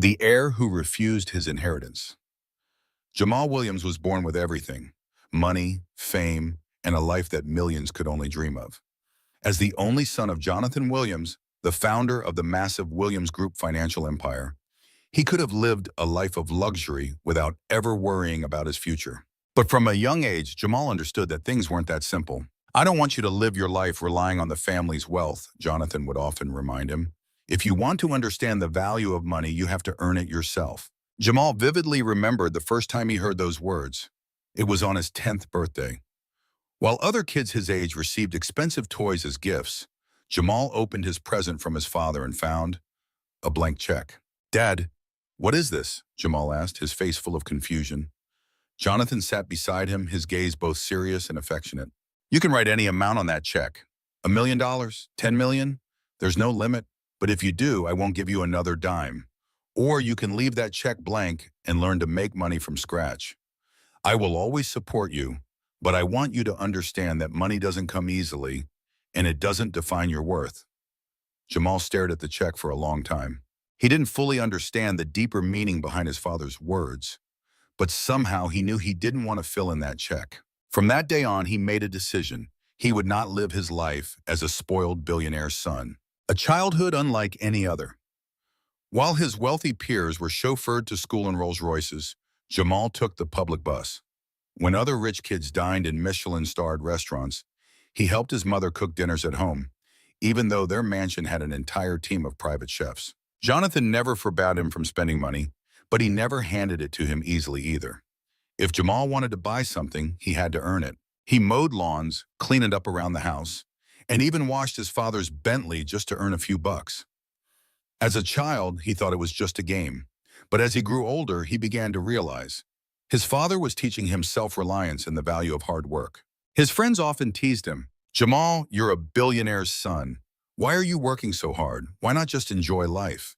The heir who refused his inheritance. Jamal Williams was born with everything: money, fame, and a life that millions could only dream of. As the only son of Jonathan Williams, the founder of the massive Williams Group financial empire, he could have lived a life of luxury without ever worrying about his future. But from a young age, Jamal understood that things weren't that simple. "I don't want you to live your life relying on the family's wealth," Jonathan would often remind him. "If you want to understand the value of money, you have to earn it yourself." Jamal vividly remembered the first time he heard those words. It was on his 10th birthday. While other kids his age received expensive toys as gifts, Jamal opened his present from his father and found a blank check. "Dad, what is this?" Jamal asked, his face full of confusion. Jonathan sat beside him, his gaze both serious and affectionate. "You can write any amount on that check. $1 million? 10 million? There's no limit. But if you do, I won't give you another dime. Or you can leave that check blank and learn to make money from scratch. I will always support you, but I want you to understand that money doesn't come easily, and it doesn't define your worth." Jamal stared at the check for a long time. He didn't fully understand the deeper meaning behind his father's words, but somehow he knew he didn't want to fill in that check. From that day on, he made a decision. He would not live his life as a spoiled billionaire's son, a childhood unlike any other. While his wealthy peers were chauffeured to school in Rolls-Royces, Jamal took the public bus. When other rich kids dined in Michelin-starred restaurants, he helped his mother cook dinners at home, even though their mansion had an entire team of private chefs. Jonathan never forbade him from spending money, but he never handed it to him easily either. If Jamal wanted to buy something, he had to earn it. He mowed lawns, cleaned up around the house, and even washed his father's Bentley just to earn a few bucks. As a child, he thought it was just a game. But as he grew older, he began to realize his father was teaching him self-reliance and the value of hard work. His friends often teased him, "Jamal, you're a billionaire's son. Why are you working so hard? Why not just enjoy life?"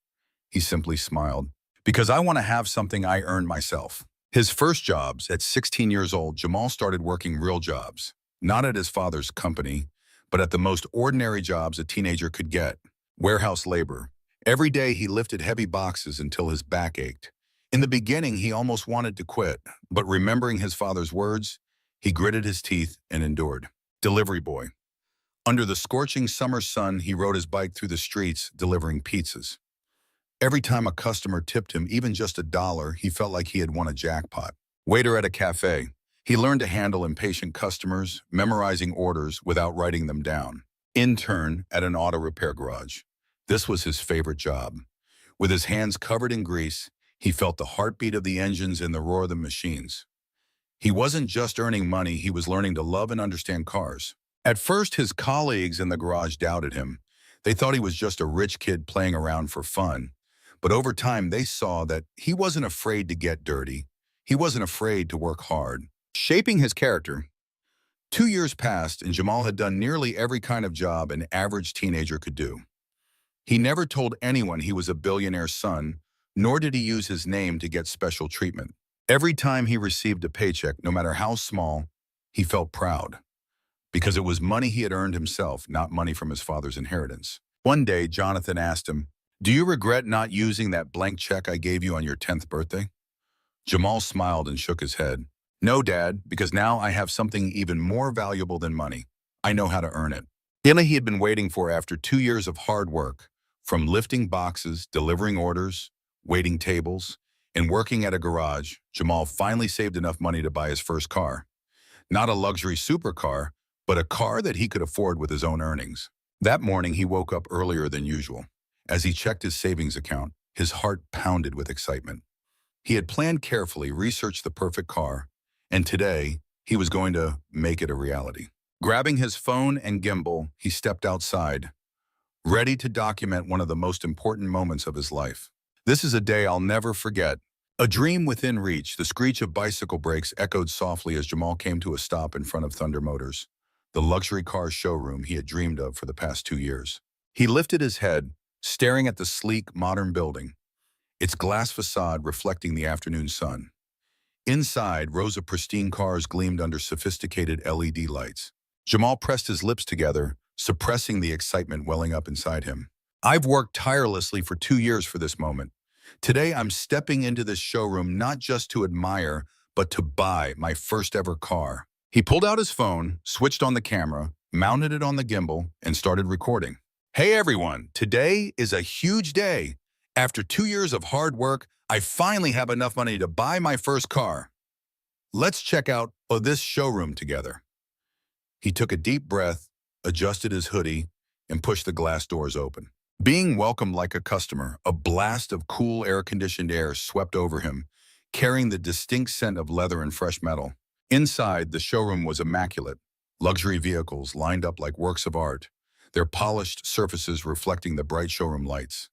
He simply smiled. "Because I want to have something I earned myself." His first jobs, at 16 years old, Jamal started working real jobs, not at his father's company, but at the most ordinary jobs a teenager could get: warehouse labor. Every day he lifted heavy boxes until his back ached. In the beginning, he almost wanted to quit, but remembering his father's words, he gritted his teeth and endured. Delivery boy. Under the scorching summer sun, he rode his bike through the streets, delivering pizzas. Every time a customer tipped him even just $1, he felt like he had won a jackpot. Waiter at a cafe. He learned to handle impatient customers, memorizing orders without writing them down. Intern at an auto repair garage. This was his favorite job. With his hands covered in grease, he felt the heartbeat of the engines and the roar of the machines. He wasn't just earning money, he was learning to love and understand cars. At first, his colleagues in the garage doubted him. They thought he was just a rich kid playing around for fun. But over time, they saw that he wasn't afraid to get dirty. He wasn't afraid to work hard. Shaping his character. 2 years passed, and Jamal had done nearly every kind of job an average teenager could do. He never told anyone he was a billionaire's son, nor did he use his name to get special treatment. Every time he received a paycheck, no matter how small, he felt proud, because it was money he had earned himself, not money from his father's inheritance. One day, Jonathan asked him, "Do you regret not using that blank check I gave you on your 10th birthday?" Jamal smiled and shook his head. "No, Dad, because now I have something even more valuable than money. I know how to earn it." Dinner he had been waiting for after 2 years of hard work, from lifting boxes, delivering orders, waiting tables, and working at a garage, Jamal finally saved enough money to buy his first car. Not a luxury supercar, but a car that he could afford with his own earnings. That morning, he woke up earlier than usual. As he checked his savings account, his heart pounded with excitement. He had planned carefully, researched the perfect car, and today, he was going to make it a reality. Grabbing his phone and gimbal, he stepped outside, ready to document one of the most important moments of his life. This is a day I'll never forget. A dream within reach, the screech of bicycle brakes echoed softly as Jamal came to a stop in front of Thunder Motors, the luxury car showroom he had dreamed of for the past 2 years. He lifted his head, staring at the sleek, modern building, its glass facade reflecting the afternoon sun. Inside, rows of pristine cars gleamed under sophisticated LED lights. Jamal pressed his lips together, suppressing the excitement welling up inside him. "I've worked tirelessly for 2 years for this moment. Today, I'm stepping into this showroom not just to admire, but to buy my first ever car. He pulled out his phone, switched on the camera, mounted it on the gimbal, and started recording. Hey everyone, today is a huge day. After 2 years of hard work, I finally have enough money to buy my first car. Let's check out this showroom together. He took a deep breath, adjusted his hoodie, and pushed the glass doors open. Being welcomed like a customer, a blast of cool air-conditioned air swept over him, carrying the distinct scent of leather and fresh metal. Inside, the showroom was immaculate. Luxury vehicles lined up like works of art, their polished surfaces reflecting the bright showroom lights.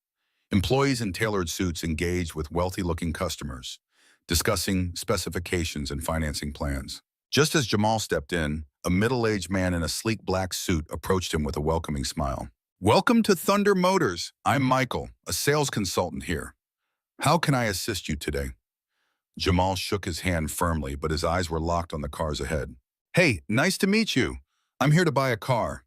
Employees in tailored suits engaged with wealthy-looking customers, discussing specifications and financing plans. Just as Jamal stepped in, a middle-aged man in a sleek black suit approached him with a welcoming smile. Welcome to Thunder Motors. I'm Michael, a sales consultant here. How can I assist you today? Jamal shook his hand firmly, but his eyes were locked on the cars ahead. Hey, nice to meet you. I'm here to buy a car.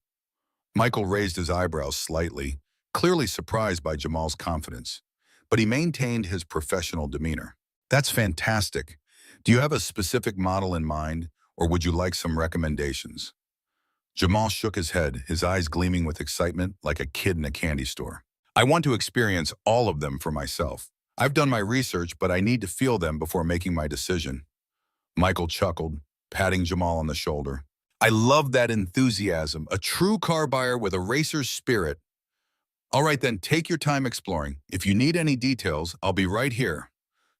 Michael raised his eyebrows slightly, clearly surprised by Jamal's confidence, but he maintained his professional demeanor. That's fantastic. Do you have a specific model in mind, or would you like some recommendations? Jamal shook his head, his eyes gleaming with excitement like a kid in a candy store. I want to experience all of them for myself. I've done my research, but I need to feel them before making my decision. Michael chuckled, patting Jamal on the shoulder. I love that enthusiasm, a true car buyer with a racer's spirit. All right then, take your time exploring. If you need any details, I'll be right here.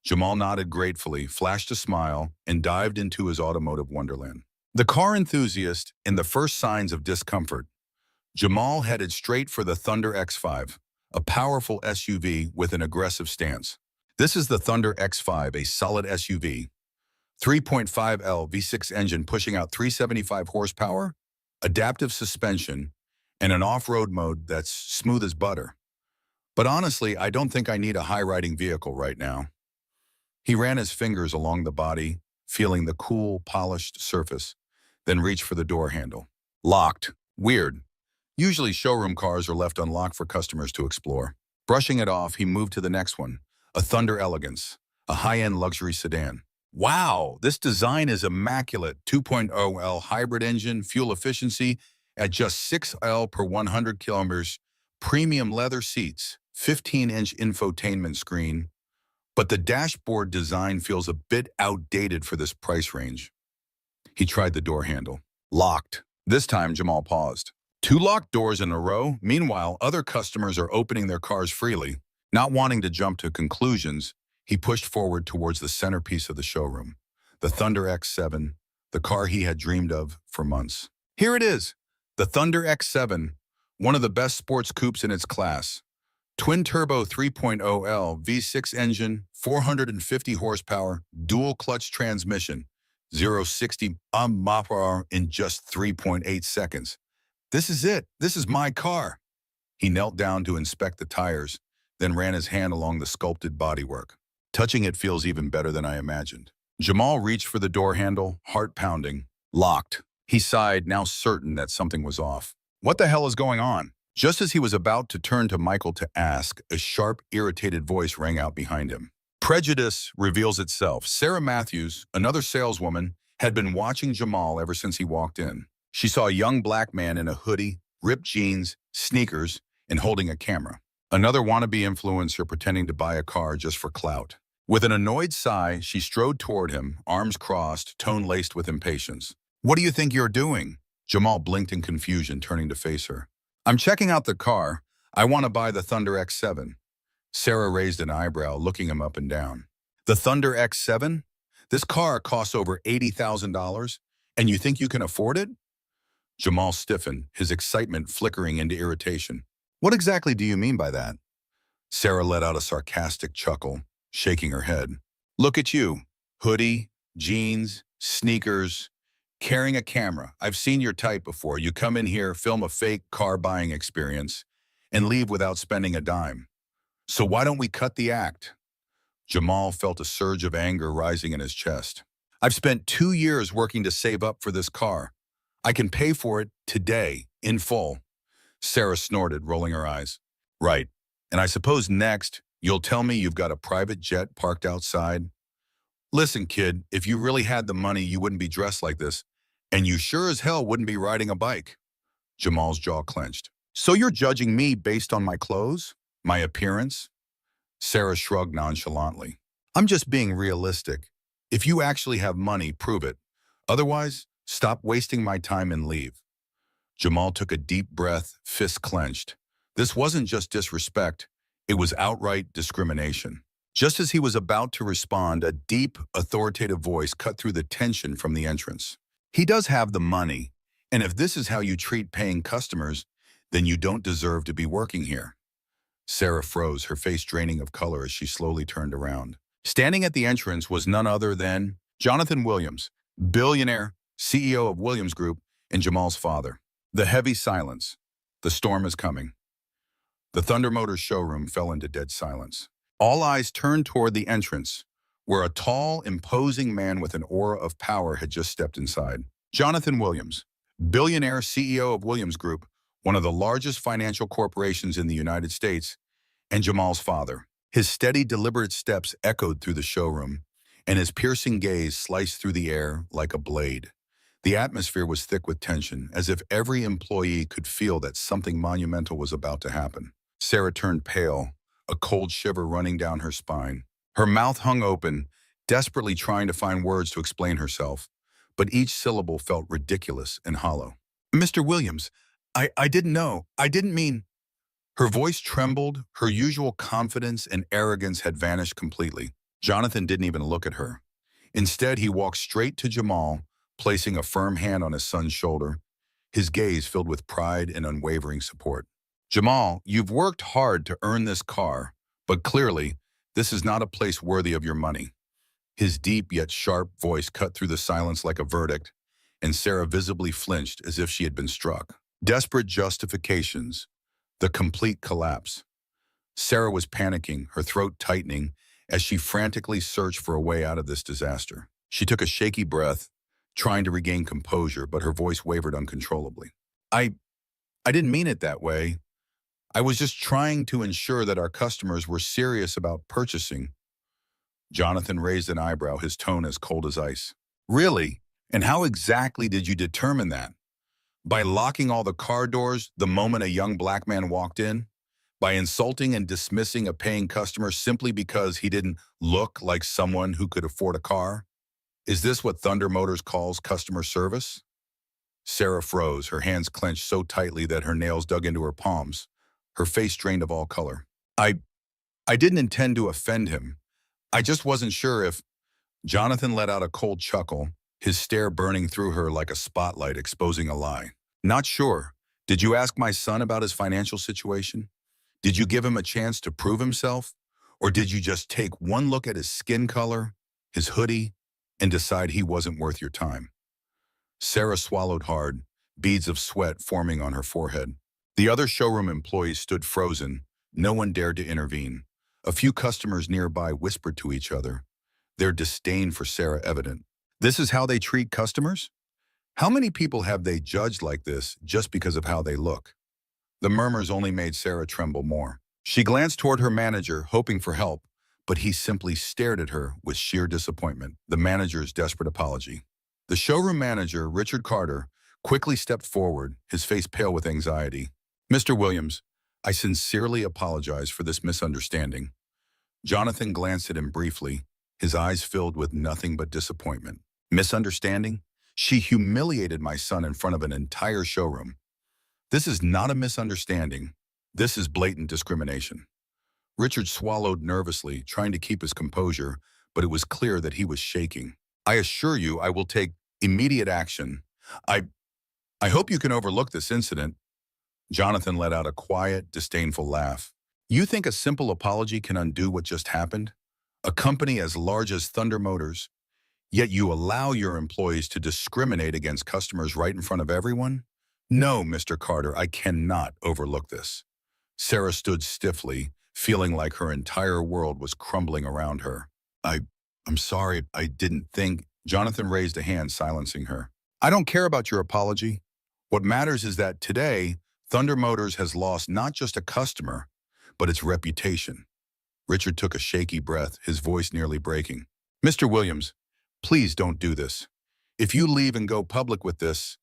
Jamal nodded gratefully, flashed a smile, and dived into his automotive wonderland. The car enthusiast, in the first signs of discomfort, Jamal headed straight for the Thunder X5, a powerful SUV with an aggressive stance. This is the Thunder X5, a solid SUV. 3.5L V6 engine pushing out 375 horsepower, adaptive suspension, and an off-road mode that's smooth as butter. But honestly, I don't think I need a high-riding vehicle right now. He ran his fingers along the body, feeling the cool, polished surface, then reached for the door handle. Locked. Weird. Usually showroom cars are left unlocked for customers to explore. Brushing it off, he moved to the next one, a Thunder Elegance, a high-end luxury sedan. Wow, this design is immaculate. 2.0L hybrid engine, fuel efficiency at just 6L per 100 kilometers, premium leather seats, 15-inch infotainment screen, but the dashboard design feels a bit outdated for this price range. He tried the door handle. Locked. This time, Jamal paused. 2 locked doors in a row. Meanwhile, other customers are opening their cars freely. Not wanting to jump to conclusions, he pushed forward towards the centerpiece of the showroom, the Thunder X7, the car he had dreamed of for months. Here it is, the Thunder X7, one of the best sports coupes in its class. Twin-turbo 3.0L V6 engine, 450 horsepower, dual-clutch transmission, 0-60 mph in just 3.8 seconds. This is it. This is my car. He knelt down to inspect the tires, then ran his hand along the sculpted bodywork. Touching it feels even better than I imagined. Jamal reached for the door handle, heart pounding. Locked. He sighed, now certain that something was off. What the hell is going on? Just as he was about to turn to Michael to ask, a sharp, irritated voice rang out behind him. Prejudice reveals itself. Sarah Matthews, another saleswoman, had been watching Jamal ever since he walked in. She saw a young black man in a hoodie, ripped jeans, sneakers, and holding a camera. Another wannabe influencer pretending to buy a car just for clout. With an annoyed sigh, she strode toward him, arms crossed, tone laced with impatience. What do you think you're doing? Jamal blinked in confusion, turning to face her. I'm checking out the car. I want to buy the Thunder X7. Sarah raised an eyebrow, looking him up and down. The Thunder X7? This car costs over $80,000, and you think you can afford it? Jamal stiffened, his excitement flickering into irritation. What exactly do you mean by that? Sarah let out a sarcastic chuckle, shaking her head. Look at you. Hoodie, jeans, sneakers, carrying a camera. I've seen your type before. You come in here, film a fake car buying experience, and leave without spending a dime. So why don't we cut the act? Jamal felt a surge of anger rising in his chest. I've spent 2 years working to save up for this car. I can pay for it today, in full. Sarah snorted, rolling her eyes. Right. And I suppose next, You'll tell me you've got a private jet parked outside? Listen, kid, if you really had the money, you wouldn't be dressed like this, and you sure as hell wouldn't be riding a bike. Jamal's jaw clenched. So you're judging me based on my clothes? My appearance? Sarah shrugged nonchalantly. I'm just being realistic. If you actually have money, prove it. Otherwise, stop wasting my time and leave. Jamal took a deep breath, fists clenched. This wasn't just disrespect, it was outright discrimination. Just as he was about to respond, a deep, authoritative voice cut through the tension from the entrance. He does have the money, and if this is how you treat paying customers, then you don't deserve to be working here. Sarah froze, her face draining of color as she slowly turned around. Standing at the entrance was none other than Jonathan Williams, billionaire, CEO of Williams Group, and Jamal's father. The heavy silence. The storm is coming. The Thunder Motors showroom fell into dead silence. All eyes turned toward the entrance, where a tall, imposing man with an aura of power had just stepped inside. Jonathan Williams, billionaire CEO of Williams Group, one of the largest financial corporations in the United States, and Jamal's father. His steady, deliberate steps echoed through the showroom, and his piercing gaze sliced through the air like a blade. The atmosphere was thick with tension, as if every employee could feel that something monumental was about to happen. Sarah turned pale, a cold shiver running down her spine. Her mouth hung open, desperately trying to find words to explain herself, but each syllable felt ridiculous and hollow. Mr. Williams, I didn't know. I didn't mean... Her voice trembled, her usual confidence and arrogance had vanished completely. Jonathan didn't even look at her. Instead, he walked straight to Jamal, placing a firm hand on his son's shoulder, his gaze filled with pride and unwavering support. Jamal, you've worked hard to earn this car, but clearly, this is not a place worthy of your money. His deep yet sharp voice cut through the silence like a verdict, and Sarah visibly flinched as if she had been struck. Desperate justifications. The complete collapse. Sarah was panicking, her throat tightening, as she frantically searched for a way out of this disaster. She took a shaky breath, trying to regain composure, but her voice wavered uncontrollably. I didn't mean it that way. I was just trying to ensure that our customers were serious about purchasing. Jonathan raised an eyebrow, his tone as cold as ice. Really? And how exactly did you determine that? By locking all the car doors the moment a young black man walked in? By insulting and dismissing a paying customer simply because he didn't look like someone who could afford a car? Is this what Thunder Motors calls customer service? Sarah froze, her hands clenched so tightly that her nails dug into her palms, her face drained of all color. I didn't intend to offend him. I just wasn't sure if... Jonathan let out a cold chuckle, his stare burning through her like a spotlight exposing a lie. Not sure. Did you ask my son about his financial situation? Did you give him a chance to prove himself? Or did you just take one look at his skin color, his hoodie, and decide he wasn't worth your time? Sarah swallowed hard, beads of sweat forming on her forehead. The other showroom employees stood frozen. No one dared to intervene. A few customers nearby whispered to each other, their disdain for Sarah evident. This is how they treat customers? How many people have they judged like this just because of how they look? The murmurs only made Sarah tremble more. She glanced toward her manager, hoping for help, but he simply stared at her with sheer disappointment, the manager's desperate apology. The showroom manager, Richard Carter, quickly stepped forward, his face pale with anxiety. Mr. Williams, I sincerely apologize for this misunderstanding. Jonathan glanced at him briefly, his eyes filled with nothing but disappointment. Misunderstanding? She humiliated my son in front of an entire showroom. This is not a misunderstanding. This is blatant discrimination. Richard swallowed nervously, trying to keep his composure, but it was clear that he was shaking. I assure you I will take immediate action. I hope you can overlook this incident. Jonathan let out a quiet, disdainful laugh. You think a simple apology can undo what just happened? A company as large as Thunder Motors, yet you allow your employees to discriminate against customers right in front of everyone? No, Mr. Carter, I cannot overlook this. Sarah stood stiffly, feeling like her entire world was crumbling around her. I'm sorry, I didn't think... Jonathan raised a hand, silencing her. I don't care about your apology. What matters is that today, Thunder Motors has lost not just a customer, but its reputation. Richard took a shaky breath, his voice nearly breaking. Mr. Williams, please don't do this. If you leave and go public with this,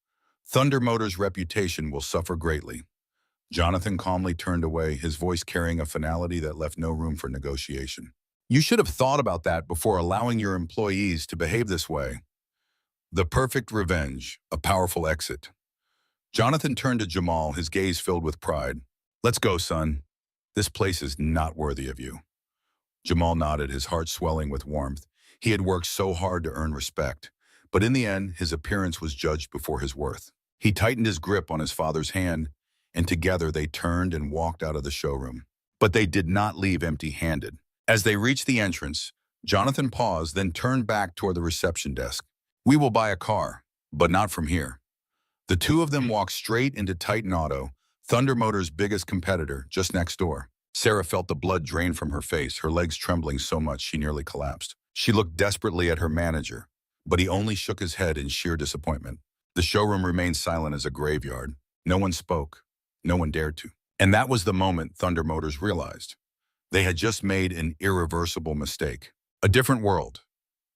Thunder Motors' reputation will suffer greatly. Jonathan calmly turned away, his voice carrying a finality that left no room for negotiation. You should have thought about that before allowing your employees to behave this way. The perfect revenge, a powerful exit. Jonathan turned to Jamal, his gaze filled with pride. Let's go, son. This place is not worthy of you. Jamal nodded, his heart swelling with warmth. He had worked so hard to earn respect, but in the end, his appearance was judged before his worth. He tightened his grip on his father's hand, and together they turned and walked out of the showroom. But they did not leave empty-handed. As they reached the entrance, Jonathan paused, then turned back toward the reception desk. We will buy a car, but not from here. The two of them walked straight into Titan Auto, Thunder Motors' biggest competitor, just next door. Sarah felt the blood drain from her face, her legs trembling so much she nearly collapsed. She looked desperately at her manager, but he only shook his head in sheer disappointment. The showroom remained silent as a graveyard. No one spoke. No one dared to. And that was the moment Thunder Motors realized. They had just made an irreversible mistake. A different world.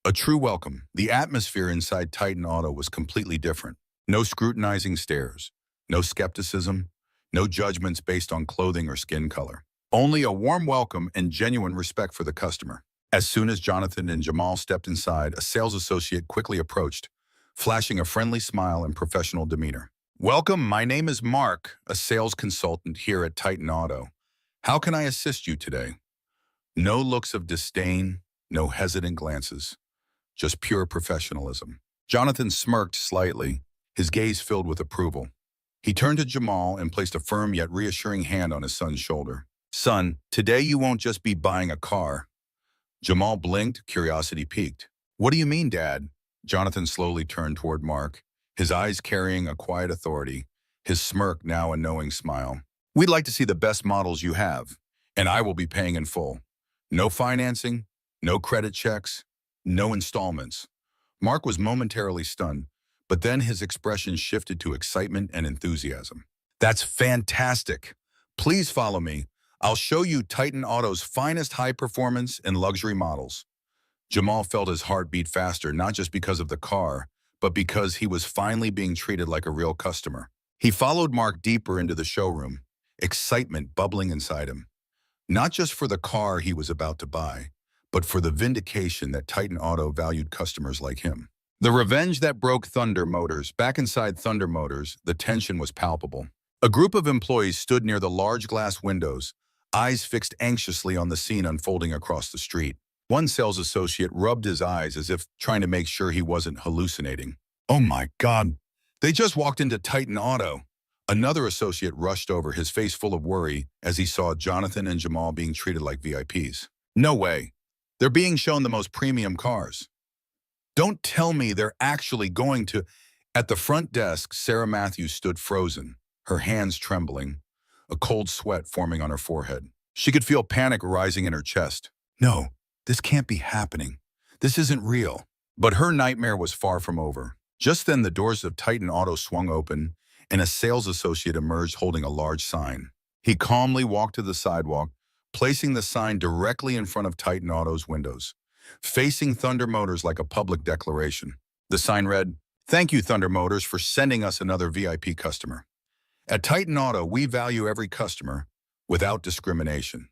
A true welcome. The atmosphere inside Titan Auto was completely different. No scrutinizing stares. No skepticism. No judgments based on clothing or skin color. Only a warm welcome and genuine respect for the customer. As soon as Jonathan and Jamal stepped inside, a sales associate quickly approached, flashing a friendly smile and professional demeanor. Welcome, my name is Mark, a sales consultant here at Titan Auto. How can I assist you today? No looks of disdain, no hesitant glances, just pure professionalism. Jonathan smirked slightly, his gaze filled with approval. He turned to Jamal and placed a firm yet reassuring hand on his son's shoulder. Son, today you won't just be buying a car. Jamal blinked, curiosity piqued. What do you mean, Dad? Jonathan slowly turned toward Mark, his eyes carrying a quiet authority, his smirk now a knowing smile. We'd like to see the best models you have, and I will be paying in full. No financing, no credit checks, no installments. Mark was momentarily stunned, but then his expression shifted to excitement and enthusiasm. That's fantastic. Please follow me. I'll show you Titan Auto's finest high performance and luxury models. Jamal felt his heart beat faster, not just because of the car, but because he was finally being treated like a real customer. He followed Mark deeper into the showroom, excitement bubbling inside him. Not just for the car he was about to buy, but for the vindication that Titan Auto valued customers like him. The revenge that broke Thunder Motors. Back inside Thunder Motors, the tension was palpable. A group of employees stood near the large glass windows, eyes fixed anxiously on the scene unfolding across the street. One sales associate rubbed his eyes as if trying to make sure he wasn't hallucinating. Oh my God, they just walked into Titan Auto. Another associate rushed over, his face full of worry as he saw Jonathan and Jamal being treated like VIPs. No way. They're being shown the most premium cars. Don't tell me they're actually going to... At the front desk, Sarah Matthews stood frozen, her hands trembling, a cold sweat forming on her forehead. She could feel panic rising in her chest. No, this can't be happening. This isn't real. But her nightmare was far from over. Just then, the doors of Titan Auto swung open, and a sales associate emerged holding a large sign. He calmly walked to the sidewalk, placing the sign directly in front of Titan Auto's windows, facing Thunder Motors like a public declaration. The sign read, "Thank you, Thunder Motors, for sending us another VIP customer. At Titan Auto, we value every customer without discrimination."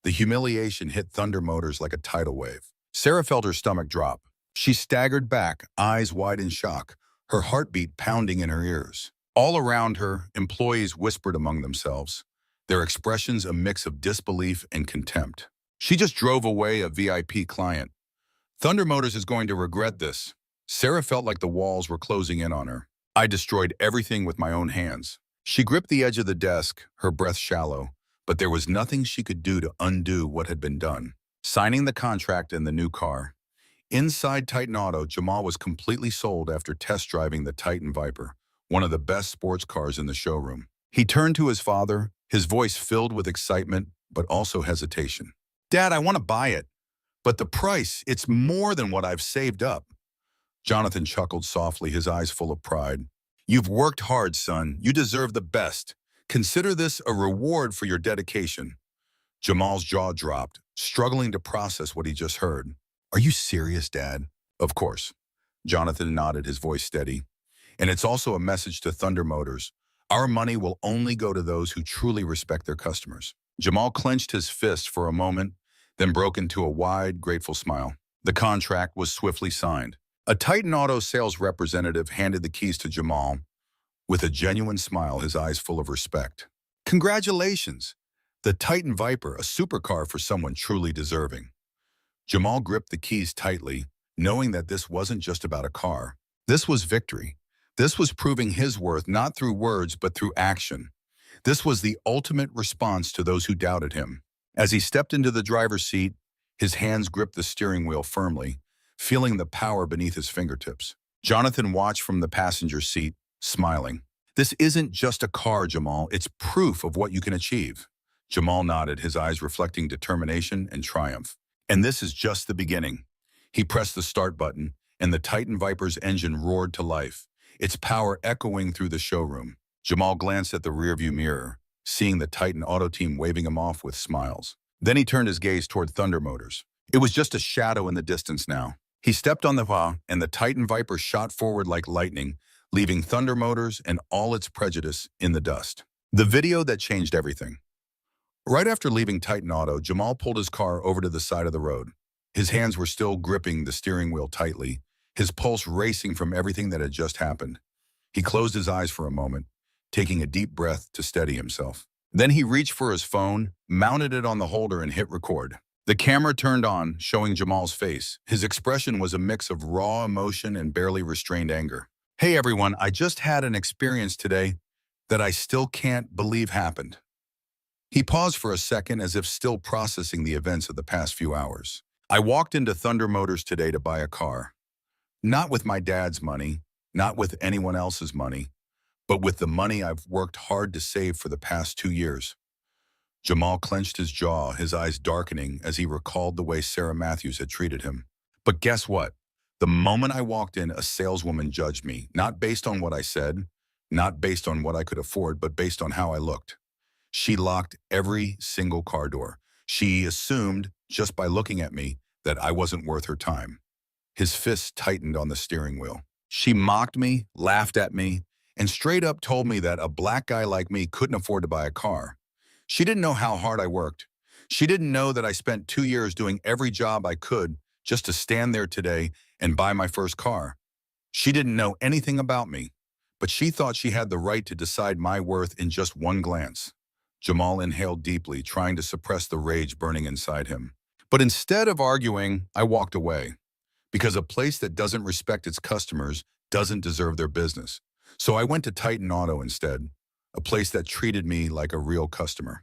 The humiliation hit Thunder Motors like a tidal wave. Sarah felt her stomach drop. She staggered back, eyes wide in shock, her heartbeat pounding in her ears. All around her, employees whispered among themselves, their expressions a mix of disbelief and contempt. She just drove away a VIP client. Thunder Motors is going to regret this. Sarah felt like the walls were closing in on her. I destroyed everything with my own hands. She gripped the edge of the desk, her breath shallow, but there was nothing she could do to undo what had been done. Signing the contract and the new car. Inside Titan Auto, Jamal was completely sold after test driving the Titan Viper, one of the best sports cars in the showroom. He turned to his father, his voice filled with excitement, but also hesitation. Dad, I want to buy it, but the price, it's more than what I've saved up. Jonathan chuckled softly, his eyes full of pride. You've worked hard, son. You deserve the best. Consider this a reward for your dedication. Jamal's jaw dropped, struggling to process what he just heard. Are you serious, Dad? Of course. Jonathan nodded, his voice steady. And it's also a message to Thunder Motors. Our money will only go to those who truly respect their customers. Jamal clenched his fist for a moment, then broke into a wide, grateful smile. The contract was swiftly signed. A Titan Auto sales representative handed the keys to Jamal with a genuine smile, his eyes full of respect. Congratulations! The Titan Viper, a supercar for someone truly deserving. Jamal gripped the keys tightly, knowing that this wasn't just about a car. This was victory. This was proving his worth not through words but through action. This was the ultimate response to those who doubted him. As he stepped into the driver's seat, his hands gripped the steering wheel firmly, feeling the power beneath his fingertips. Jonathan watched from the passenger seat, smiling. This isn't just a car, Jamal. It's proof of what you can achieve. Jamal nodded, his eyes reflecting determination and triumph. And this is just the beginning. He pressed the start button, and the Titan Viper's engine roared to life, its power echoing through the showroom. Jamal glanced at the rearview mirror, seeing the Titan Auto team waving him off with smiles. Then he turned his gaze toward Thunder Motors. It was just a shadow in the distance now. He stepped on the wheel, and the Titan Viper shot forward like lightning, leaving Thunder Motors and all its prejudice in the dust. The video that changed everything. Right after leaving Titan Auto, Jamal pulled his car over to the side of the road. His hands were still gripping the steering wheel tightly, his pulse racing from everything that had just happened. He closed his eyes for a moment, taking a deep breath to steady himself. Then he reached for his phone, mounted it on the holder, and hit record. The camera turned on, showing Jamal's face. His expression was a mix of raw emotion and barely restrained anger. Hey everyone, I just had an experience today that I still can't believe happened. He paused for a second as if still processing the events of the past few hours. I walked into Thunder Motors today to buy a car. Not with my dad's money, not with anyone else's money, but with the money I've worked hard to save for the past 2 years. Jamal clenched his jaw, his eyes darkening as he recalled the way Sarah Matthews had treated him. But guess what? The moment I walked in, a saleswoman judged me, not based on what I said, not based on what I could afford, but based on how I looked. She locked every single car door. She assumed, just by looking at me, that I wasn't worth her time. His fists tightened on the steering wheel. She mocked me, laughed at me, and straight up told me that a black guy like me couldn't afford to buy a car. She didn't know how hard I worked. She didn't know that I spent 2 years doing every job I could just to stand there today and buy my first car. She didn't know anything about me, but she thought she had the right to decide my worth in just one glance. Jamal inhaled deeply, trying to suppress the rage burning inside him. But instead of arguing, I walked away, because a place that doesn't respect its customers doesn't deserve their business. So I went to Titan Auto instead, a place that treated me like a real customer.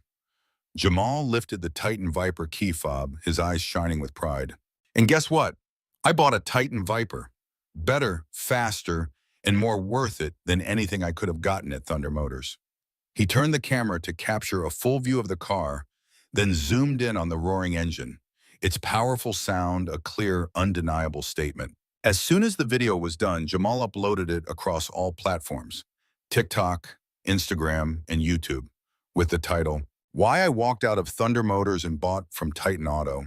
Jamal lifted the Titan Viper key fob, his eyes shining with pride. And guess what? I bought a Titan Viper. Better, faster, and more worth it than anything I could have gotten at Thunder Motors. He turned the camera to capture a full view of the car, then zoomed in on the roaring engine. Its powerful sound, a clear, undeniable statement. As soon as the video was done, Jamal uploaded it across all platforms, TikTok, Instagram, and YouTube, with the title, Why I Walked Out of Thunder Motors and Bought from Titan Auto.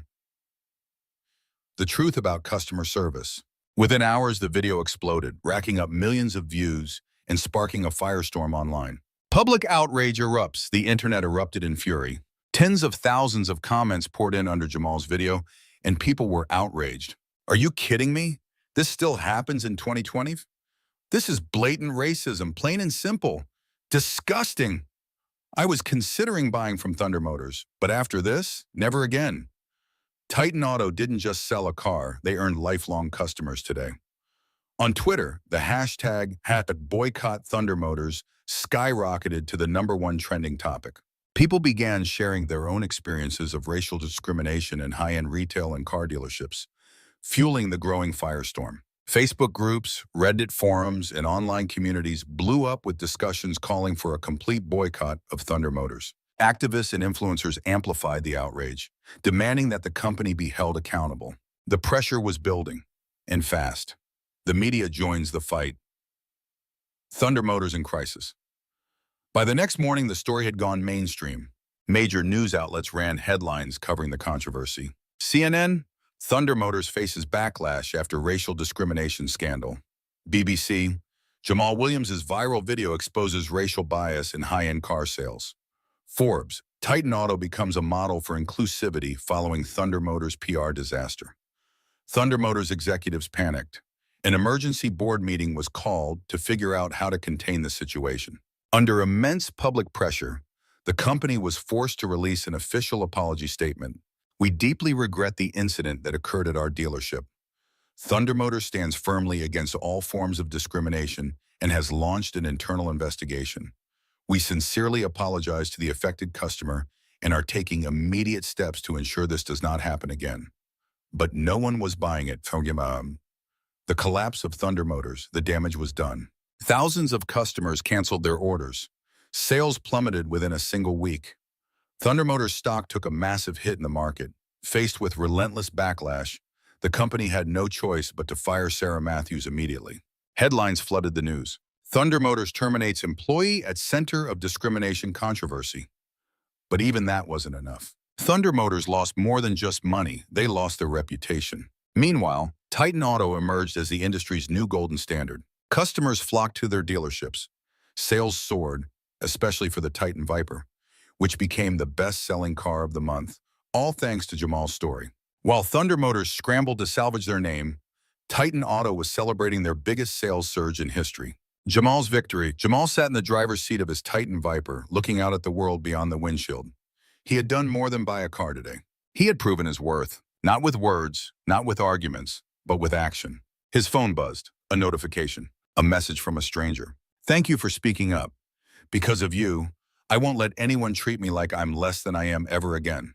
The truth about customer service. Within hours, the video exploded, racking up millions of views and sparking a firestorm online. Public outrage erupts. The internet erupted in fury. Tens of thousands of comments poured in under Jamal's video, and people were outraged. Are you kidding me? This still happens in 2020? This is blatant racism, plain and simple. Disgusting. I was considering buying from Thunder Motors, but after this, never again. Titan Auto didn't just sell a car, they earned lifelong customers today. On Twitter, the hashtag #boycott Thunder Motors skyrocketed to the #1 trending topic. People began sharing their own experiences of racial discrimination in high-end retail and car dealerships, fueling the growing firestorm. Facebook groups, Reddit forums, and online communities blew up with discussions calling for a complete boycott of Thunder Motors. Activists and influencers amplified the outrage, demanding that the company be held accountable. The pressure was building, and fast. The media joins the fight. Thunder Motors in crisis. By the next morning, the story had gone mainstream. Major news outlets ran headlines covering the controversy. CNN, Thunder Motors faces backlash after racial discrimination scandal. BBC, Jamal Williams' viral video exposes racial bias in high-end car sales. Forbes, Titan Auto becomes a model for inclusivity following Thunder Motors' PR disaster. Thunder Motors executives panicked. An emergency board meeting was called to figure out how to contain the situation. Under immense public pressure, the company was forced to release an official apology statement. "We deeply regret the incident that occurred at our dealership. Thunder Motors stands firmly against all forms of discrimination and has launched an internal investigation. We sincerely apologize to the affected customer and are taking immediate steps to ensure this does not happen again." But no one was buying it. The collapse of Thunder Motors, the damage was done. Thousands of customers canceled their orders. Sales plummeted within a single week. Thunder Motors stock took a massive hit in the market. Faced with relentless backlash, the company had no choice but to fire Sarah Matthews immediately. Headlines flooded the news. Thunder Motors terminates employee at center of discrimination controversy. But even that wasn't enough. Thunder Motors lost more than just money, they lost their reputation. Meanwhile, Titan Auto emerged as the industry's new golden standard. Customers flocked to their dealerships. Sales soared, especially for the Titan Viper, which became the best-selling car of the month, all thanks to Jamal's story. While Thunder Motors scrambled to salvage their name, Titan Auto was celebrating their biggest sales surge in history. Jamal's victory. Jamal sat in the driver's seat of his Titan Viper, looking out at the world beyond the windshield. He had done more than buy a car today. He had proven his worth, not with words, not with arguments, but with action. His phone buzzed, a notification, a message from a stranger. "Thank you for speaking up. Because of you, I won't let anyone treat me like I'm less than I am ever again."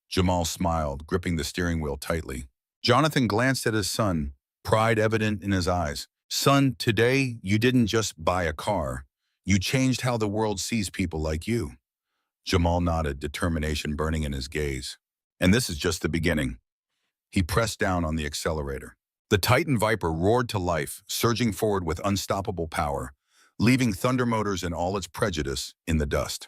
Jamal smiled, gripping the steering wheel tightly. Jonathan glanced at his son, pride evident in his eyes. "Son, today you didn't just buy a car. You changed how the world sees people like you." Jamal nodded, determination burning in his gaze. "And this is just the beginning." He pressed down on the accelerator. The Titan Viper roared to life, surging forward with unstoppable power, leaving Thunder Motors and all its prejudice in the dust.